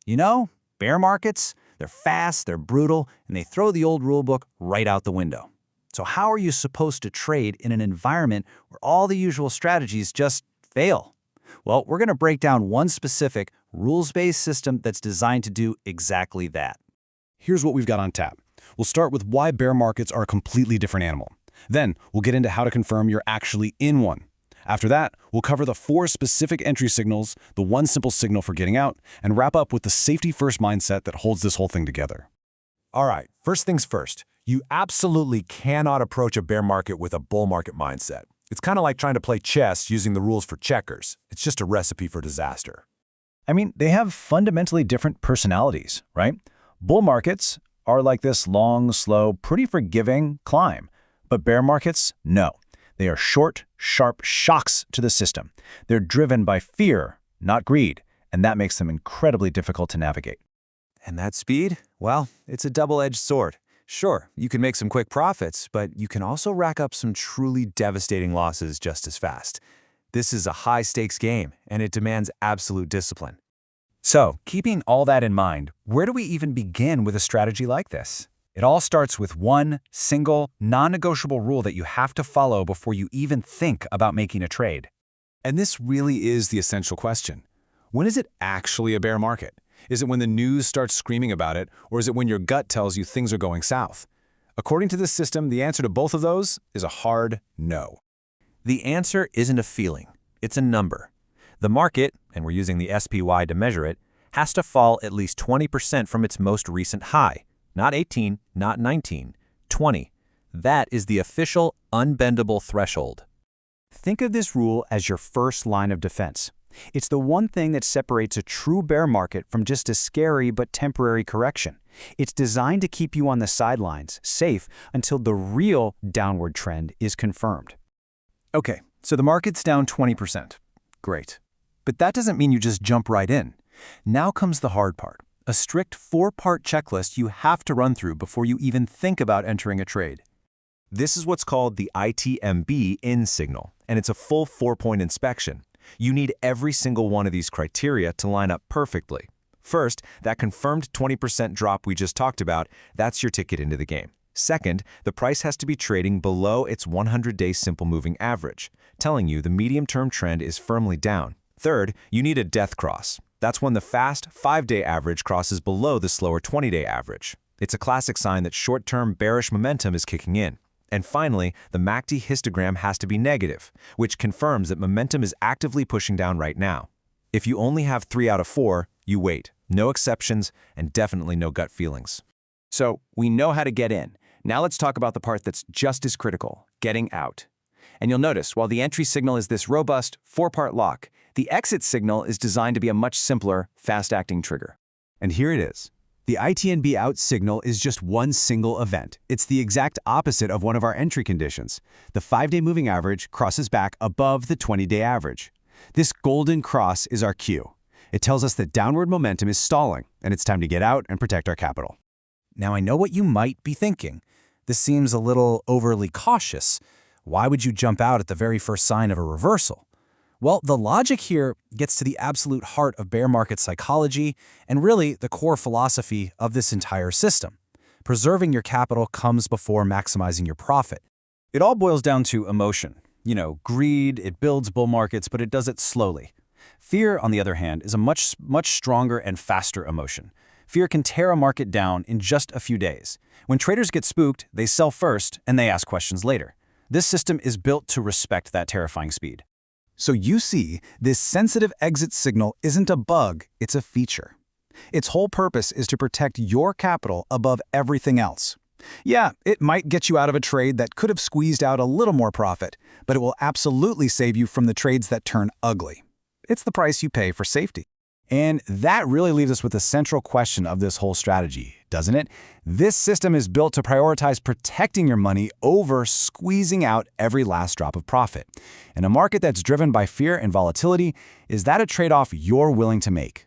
You know, bear markets, they're fast, they're brutal, and they throw the old rulebook right out the window. So how are you supposed to trade in an environment where all the usual strategies just fail? Well, we're going to break down one specific rules-based system that's designed to do exactly that. Here's what we've got on tap. We'll start with why bear markets are a completely different animal. Then, we'll get into how to confirm you're actually in one. After that, we'll cover the 4 specific entry signals, the 1 simple signal for getting out, and wrap up with the safety-first mindset that holds this whole thing together. All right, first things first. You absolutely cannot approach a bear market with a bull market mindset. It's kind of like trying to play chess using the rules for checkers. It's just a recipe for disaster. I mean, they have fundamentally different personalities, right? Bull markets are like this long, slow, pretty forgiving climb. But bear markets, no. They are short, sharp shocks to the system. They're driven by fear, not greed, and that makes them incredibly difficult to navigate. And that speed? Well, it's a double-edged sword. Sure, you can make some quick profits, but you can also rack up some truly devastating losses just as fast. This is a high-stakes game, and it demands absolute discipline. So, keeping all that in mind, where do we even begin with a strategy like this? It all starts with one single, non-negotiable rule that you have to follow before you even think about making a trade. And this really is the essential question. When is it actually a bear market? Is it when the news starts screaming about it, or is it when your gut tells you things are going south? According to this system, the answer to both of those is a hard no. The answer isn't a feeling, it's a number. The market, and we're using the SPY to measure it, has to fall at least 20% from its most recent high. Not 18, not 19, 20. That is the official unbendable threshold. Think of this rule as your first line of defense. It's the one thing that separates a true bear market from just a scary but temporary correction. It's designed to keep you on the sidelines, safe, until the real downward trend is confirmed. Okay, so the market's down 20%. Great. But that doesn't mean you just jump right in. Now comes the hard part. A strict 4-part checklist you have to run through before you even think about entering a trade. This is what's called the ITMB in signal, and it's a full 4-point inspection. You need every single one of these criteria to line up perfectly. First, that confirmed 20% drop we just talked about, that's your ticket into the game. Second, the price has to be trading below its 100-day simple moving average, telling you the medium-term trend is firmly down. Third, you need a death cross. That's when the fast 5-day average crosses below the slower 20-day average. It's a classic sign that short-term bearish momentum is kicking in. And finally, the MACD histogram has to be negative, which confirms that momentum is actively pushing down right now. If you only have 3 out of 4, you wait. No exceptions, and definitely no gut feelings. So, we know how to get in. Now let's talk about the part that's just as critical, getting out. And you'll notice, while the entry signal is this robust 4-part lock, the exit signal is designed to be a much simpler, fast-acting trigger. And here it is. The ITNB out signal is just one single event. It's the exact opposite of one of our entry conditions. The 5-day moving average crosses back above the 20-day average. This golden cross is our cue. It tells us that downward momentum is stalling, and it's time to get out and protect our capital. Now, I know what you might be thinking. This seems a little overly cautious. Why would you jump out at the very first sign of a reversal? Well, the logic here gets to the absolute heart of bear market psychology and really the core philosophy of this entire system. Preserving your capital comes before maximizing your profit. It all boils down to emotion. You know, greed, it builds bull markets, but it does it slowly. Fear, on the other hand, is a much stronger and faster emotion. Fear can tear a market down in just a few days. When traders get spooked, they sell first and they ask questions later. This system is built to respect that terrifying speed. So you see, this sensitive exit signal isn't a bug, it's a feature. Its whole purpose is to protect your capital above everything else. Yeah, it might get you out of a trade that could have squeezed out a little more profit, but it will absolutely save you from the trades that turn ugly. It's the price you pay for safety. And that really leaves us with the central question of this whole strategy, doesn't it? This system is built to prioritize protecting your money over squeezing out every last drop of profit. In a market that's driven by fear and volatility, is that a trade-off you're willing to make?